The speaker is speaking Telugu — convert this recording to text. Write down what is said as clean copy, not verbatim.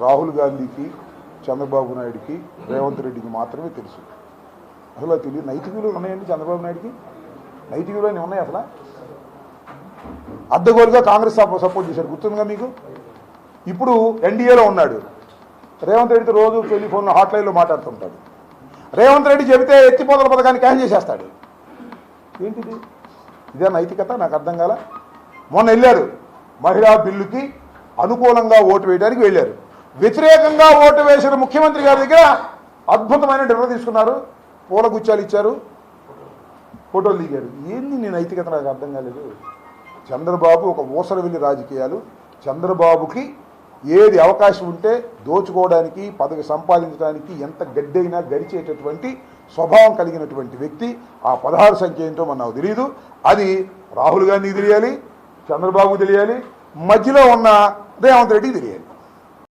రాహుల్ గాంధీకి, చంద్రబాబు నాయుడికి, రేవంత్ రెడ్డికి మాత్రమే తెలుసు. అసలు తెలియదు. నైతిక విలువలు ఉన్నాయండి చంద్రబాబు నాయుడికి? నైతిక విలువలు ఉన్నాయి అసలు? అడ్డగోలుగా కాంగ్రెస్ సపోర్ట్ చేశారు, గుర్తుందిగా మీకు. ఇప్పుడు ఎన్డీఏలో ఉన్నాడు. రేవంత్ రెడ్డితో రోజు టెలిఫోన్లో హాట్లైన్లో మాట్లాడుతుంటాడు. రేవంత్ రెడ్డి చెబితే ఎత్తిపోతల పథకాన్ని క్యాన్సిల్ చేసేస్తాడు. ఏంటిది? ఇదే నైతికత? నాకు అర్థం కాల. మొన్న వెళ్ళారు, మహిళా బిల్లుకి అనుకూలంగా ఓటు వేయడానికి వెళ్ళారు. వ్యతిరేకంగా ఓటు వేసిన ముఖ్యమంత్రి గారి దగ్గర అద్భుతమైన డిన్నర్ తీసుకున్నారు, పూల గుచ్చాలు ఇచ్చారు, ఫోటోలు దిగారు. ఏంది నీ నైతికత? నాకు అర్థం కాలేదు. చంద్రబాబు ఒక ఊసరవెల్లి రాజకీయాలు. చంద్రబాబుకి ఏది అవకాశం ఉంటే దోచుకోవడానికి, పదవి సంపాదించడానికి ఎంత గడ్డైనా గడిచేటటువంటి స్వభావం కలిగినటువంటి వ్యక్తి. ఆ 16 సంఖ్య ఏంటో మనకు తెలియదు. అది రాహుల్ గాంధీకి తెలియాలి, చంద్రబాబుకి తెలియాలి, మధ్యలో ఉన్న రేవంత్ రెడ్డికి తెలియాలి.